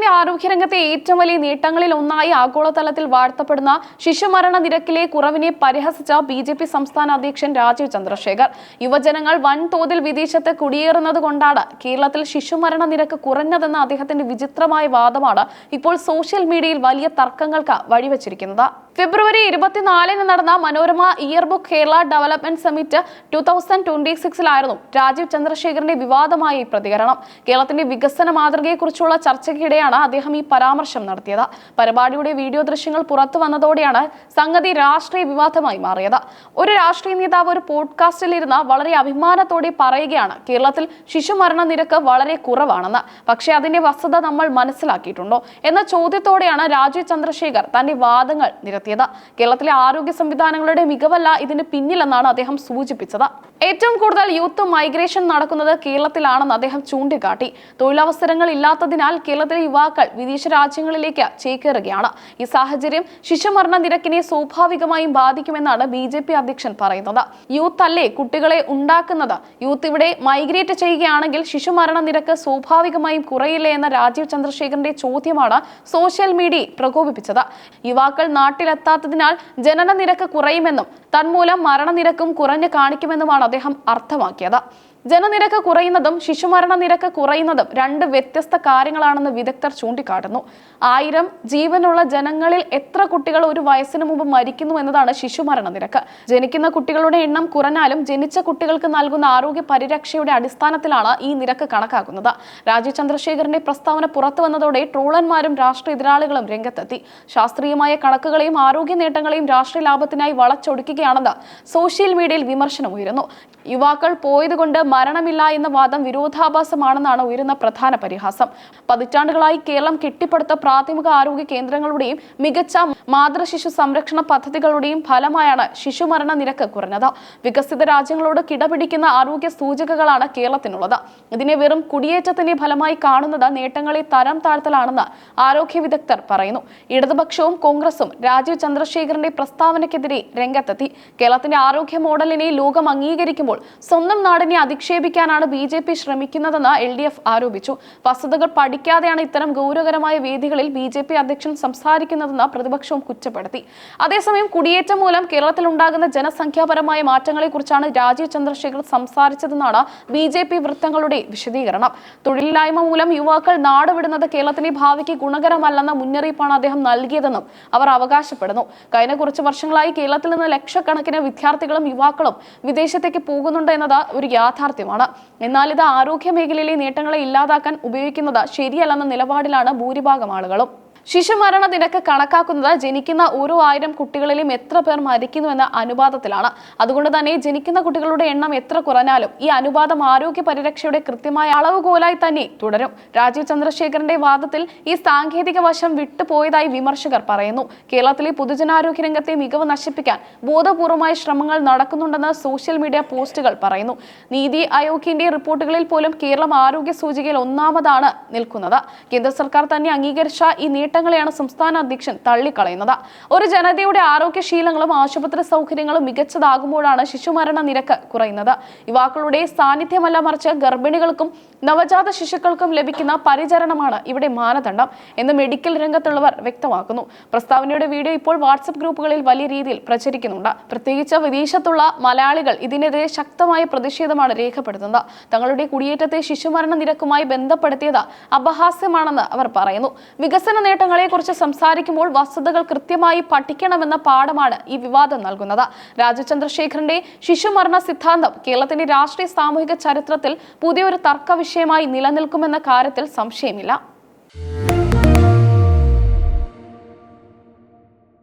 കേരളത്തിന്റെ ആരോഗ്യരംഗത്തെ ഏറ്റവും വലിയ നേട്ടങ്ങളിൽ ഒന്നായി ആഗോളതലത്തിൽ വാഴ്ത്തപ്പെടുന്ന ശിശുമരണ നിരക്കിലെ കുറവിനെ പരിഹസിച്ച ബിജെപി സംസ്ഥാന അധ്യക്ഷൻ രാജീവ് ചന്ദ്രശേഖർ. യുവജനങ്ങൾ വൻതോതിൽ വിദേശത്ത് കുടിയേറുന്നത് കൊണ്ടാണ് കേരളത്തിൽ ശിശുമരണ നിരക്ക് കുറഞ്ഞതെന്ന അദ്ദേഹത്തിന്റെ വിചിത്രമായ വാദമാണ് ഇപ്പോൾ സോഷ്യൽ മീഡിയയിൽ വലിയ തർക്കങ്ങൾക്ക് വഴിവെച്ചിരിക്കുന്നത്. ഫെബ്രുവരി 24 നടന്ന Manorama year book Kerala development summit 2026 Rajeev ചന്ദ്രശേഖറിന്റെ വിവാദമായ ഈ പ്രതികരണം. കേരളത്തിന്റെ വികസന മാതൃകയെക്കുറിച്ചുള്ള ചർച്ചയ്ക്കിടെയാണ് അദ്ദേഹം ഈ പരാമർശം നടത്തിയത്. പരിപാടിയുടെ വീഡിയോ ദൃശ്യങ്ങൾ പുറത്തു വന്നതോടെയാണ് സംഗതി രാഷ്ട്രീയ വിവാദമായി മാറിയത്. ഒരു രാഷ്ട്രീയ നേതാവ് ഒരു പോഡ്കാസ്റ്റിൽ ഇരുന്ന് വളരെ അഭിമാനത്തോടെ പറയുകയാണ് കേരളത്തിൽ ശിശുമരണ നിരക്ക് വളരെ കുറവാണെന്ന്. പക്ഷേ അതിന്റെ വസ്തുത നമ്മൾ മനസ്സിലാക്കിയിട്ടുണ്ടോ എന്ന ചോദ്യത്തോടെയാണ് രാജീവ് ചന്ദ്രശേഖർ തന്റെ വാദങ്ങൾ നിരത്തിയത്. കേരളത്തിലെ ആരോഗ്യ സംവിധാനങ്ങളുടെ മികവല്ല ഇതിന് പിന്നിലെന്നാണ് അദ്ദേഹം സൂചിപ്പിച്ചത്. ഏറ്റവും കൂടുതൽ യൂത്ത് മൈഗ്രേഷൻ നടക്കുന്നത് കേരളത്തിലാണെന്ന് അദ്ദേഹം ചൂണ്ടിക്കാട്ടി. തൊഴിലവസരങ്ങൾ ഇല്ലാത്തതിനാൽ കേരളത്തിലെ യുവാക്കൾ വിദേശ രാജ്യങ്ങളിലേക്ക് ചേക്കേറുകയാണ്. ഈ സാഹചര്യം ശിശുമരണ നിരക്കിനെ സ്വാഭാവികമായും ബാധിക്കുമെന്നാണ് ബിജെപി അധ്യക്ഷൻ പറയുന്നത്. യൂത്ത് അല്ലേ കുട്ടികളെ ഉണ്ടാക്കുന്നത്? യൂത്ത് ഇവിടെ മൈഗ്രേറ്റ് ചെയ്യുകയാണെങ്കിൽ ശിശുമരണ നിരക്ക് സ്വാഭാവികമായും കുറയില്ലേ എന്ന രാജീവ് ചന്ദ്രശേഖറിന്റെ ചോദ്യമാണ് സോഷ്യൽ മീഡിയയെ പ്രകോപിപ്പിച്ചത്. യുവാക്കൾ നാട്ടിലെത്താത്തതിനാൽ ജനന നിരക്ക് കുറയുമെന്നും തന്മൂലം മരണനിരക്കും കുറഞ്ഞു കാണിക്കുമെന്നുമാണ് അദ്ദേഹം അർത്ഥമാക്കിയത്. ജനനിരക്ക് കുറയുന്നതും ശിശുമരണ നിരക്ക് കുറയുന്നതും രണ്ട് വ്യത്യസ്ത കാര്യങ്ങളാണെന്ന് വിദഗ്ധർ ചൂണ്ടിക്കാട്ടുന്നു. 1000 ജീവനുള്ള ജനങ്ങളിൽ എത്ര കുട്ടികൾ ഒരു വയസ്സിന് മുമ്പ് മരിക്കുന്നു എന്നതാണ് ശിശുമരണ നിരക്ക്. ജനിക്കുന്ന കുട്ടികളുടെ എണ്ണം കുറഞ്ഞാലും ജനിച്ച കുട്ടികൾക്ക് നൽകുന്ന ആരോഗ്യ പരിരക്ഷയുടെ അടിസ്ഥാനത്തിലാണ് ഈ നിരക്ക് കണക്കാക്കുന്നത്. രാജീവ് ചന്ദ്രശേഖറിന്റെ പ്രസ്താവന പുറത്തു വന്നതോടെ ട്രോളന്മാരും രാഷ്ട്രീയ എതിരാളികളും രംഗത്തെത്തി. ശാസ്ത്രീയമായ കണക്കുകളെയും ആരോഗ്യ നേട്ടങ്ങളെയും രാഷ്ട്രീയ ലാഭത്തിനായി വളച്ചൊടുക്കുകയാണെന്ന് സോഷ്യൽ മീഡിയയിൽ വിമർശനമുയരുന്നു. യുവാക്കൾ പോയതുകൊണ്ട് മരണമില്ല എന്ന വാദം വിരോധാഭാസമാണെന്നാണ് ഉയരുന്ന പ്രധാന പരിഹാസം. പതിറ്റാണ്ടുകളായി കേരളം കെട്ടിപ്പടുത്ത പ്രാഥമിക ആരോഗ്യ കേന്ദ്രങ്ങളുടെയും മികച്ച മാതൃശിശു സംരക്ഷണ പദ്ധതികളുടെയും ഫലമായാണ് ശിശുമരണ നിരക്ക് കുറഞ്ഞത്. വികസിത രാജ്യങ്ങളോട് കിടപിടിക്കുന്ന ആരോഗ്യ സൂചകങ്ങളാണ് കേരളത്തിനുള്ളത്. ഇതിനെ വെറും കുടിയേറ്റത്തിന്റെ ഫലമായി കാണുന്നത് നേട്ടങ്ങളെ തരം താഴ്ത്തലാണെന്ന് ആരോഗ്യ വിദഗ്ധർ പറയുന്നു. ഇടതുപക്ഷവും കോൺഗ്രസും രാജീവ് ചന്ദ്രശേഖറിന്റെ പ്രസ്താവനയ്ക്കെതിരെ രംഗത്തെത്തി. കേരളത്തിന്റെ ആരോഗ്യ മോഡലിനെ ലോകം അംഗീകരിക്കുമ്പോൾ സ്വന്തം നാടിനെ അധിക്ഷേപിക്കാനാണ് ബിജെപി ശ്രമിക്കുന്നതെന്ന് LDF ആരോപിച്ചു. വസ്തുതകൾ പഠിക്കാതെയാണ് ഇത്തരം ഗൗരവകരമായ വേദികളിൽ ബിജെപി അധ്യക്ഷൻ സംസാരിക്കുന്നതെന്ന് പ്രതിപക്ഷവും കുറ്റപ്പെടുത്തി. അതേസമയം കുടിയേറ്റം മൂലം കേരളത്തിൽ ഉണ്ടാകുന്ന ജനസംഖ്യാപരമായ മാറ്റങ്ങളെക്കുറിച്ചാണ് രാജീവ് ചന്ദ്രശേഖർ സംസാരിച്ചതെന്നാണ് ബിജെപി വൃത്തങ്ങളുടെ വിശദീകരണം. തൊഴിലില്ലായ്മ മൂലം യുവാക്കൾ നാടുവിടുന്നത് കേരളത്തിന്റെ ഭാവിക്ക് ഗുണകരമല്ലെന്ന മുന്നറിയിപ്പാണ് അദ്ദേഹം നൽകിയതെന്നും അവർ അവകാശപ്പെടുന്നു. കഴിഞ്ഞ കുറച്ച് വർഷങ്ങളായി കേരളത്തിൽ നിന്ന് ലക്ഷക്കണക്കിന് വിദ്യാർത്ഥികളും യുവാക്കളും വിദേശത്തേക്ക് പോകുന്നുണ്ട് എന്നത് ഒരു യാഥാർത്ഥ്യമാണ്. എന്നാൽ ഇത് ആരോഗ്യ മേഖലയിലെ നേട്ടങ്ങളെ ഇല്ലാതാക്കാൻ ഉപയോഗിക്കുന്നത് ശരിയല്ലെന്ന നിലപാടിലാണ് ഭൂരിഭാഗം ആളുകളും. ശിശുമരണ നിരക്ക് കണക്കാക്കുന്നത് ജനിക്കുന്ന ഓരോ 1000 കുട്ടികളിലും എത്ര പേർ മരിക്കുന്നുവെന്ന അനുപാതത്തിലാണ്. അതുകൊണ്ട് തന്നെ ജനിക്കുന്ന കുട്ടികളുടെ എണ്ണം എത്ര കുറഞ്ഞാലും ഈ അനുപാതം ആരോഗ്യ പരിരക്ഷയുടെ കൃത്യമായ അളവുകോലായി തന്നെ തുടരും. രാജീവ് ചന്ദ്രശേഖറിന്റെ വാദത്തിൽ ഈ സാങ്കേതിക വശം വിട്ടുപോയതായി വിമർശകർ പറയുന്നു. കേരളത്തിലെ പൊതുജനാരോഗ്യ രംഗത്തെ മികവ് നശിപ്പിക്കാൻ ബോധപൂർവമായ ശ്രമങ്ങൾ നടക്കുന്നുണ്ടെന്ന് സോഷ്യൽ മീഡിയ പോസ്റ്റുകൾ പറയുന്നു. നീതി ആയോഗിന്റെ റിപ്പോർട്ടുകളിൽ പോലും കേരളം ആരോഗ്യ സൂചികയിൽ ഒന്നാമതാണ് നിൽക്കുന്നത്. കേന്ദ്ര സർക്കാർ തന്നെ അംഗീകരിച്ച ഈ ങ്ങളെയാണ് സംസ്ഥാന അധ്യക്ഷൻ തള്ളിക്കളയുന്നത്. ഒരു ജനതയുടെ ആരോഗ്യശീലങ്ങളും ആശുപത്രി സൗകര്യങ്ങളും മികച്ചതാകുമ്പോഴാണ് ശിശുമരണ നിരക്ക് കുറയുന്നത്. യുവാക്കളുടെ സാന്നിധ്യമല്ല മറിച്ച് ഗർഭിണികൾക്കും നവജാത ശിശുക്കൾക്കും ലഭിക്കുന്ന പരിചരണമാണ് ഇവിടെ മാനദണ്ഡം എന്ന് മെഡിക്കൽ രംഗത്തുള്ളവർ വ്യക്തമാക്കുന്നു. പ്രസ്താവനയുടെ വീഡിയോ ഇപ്പോൾ വാട്സ്ആപ്പ് ഗ്രൂപ്പുകളിൽ വലിയ രീതിയിൽ പ്രചരിക്കുന്നുണ്ട്. പ്രത്യേകിച്ച് വിദേശത്തുള്ള മലയാളികൾ ഇതിനെതിരെ ശക്തമായ പ്രതിഷേധമാണ് രേഖപ്പെടുത്തുന്നത്. തങ്ങളുടെ കുടിയേറ്റത്തെ ശിശുമരണ നിരക്കുമായി ബന്ധപ്പെടുത്തിയത് അപഹാസ്യമാണെന്ന് അവർ പറയുന്നു. വികസന നേട്ടങ്ങളെക്കുറിച്ച് സംസാരിക്കുമ്പോൾ വസ്തുതകൾ കൃത്യമായി പഠിക്കണമെന്ന പാഠമാണ് ഈ വിവാദം നൽകുന്നത്. രാജീവ് ചന്ദ്രശേഖറിന്റെ ശിശുമരണ സിദ്ധാന്തം കേരളത്തിന്റെ രാഷ്ട്രീയ സാമൂഹിക ചരിത്രത്തിൽ പുതിയൊരു തർക്ക വിഷയമായി നിലനിൽക്കുമെന്ന കാര്യത്തിൽ സംശയമില്ല.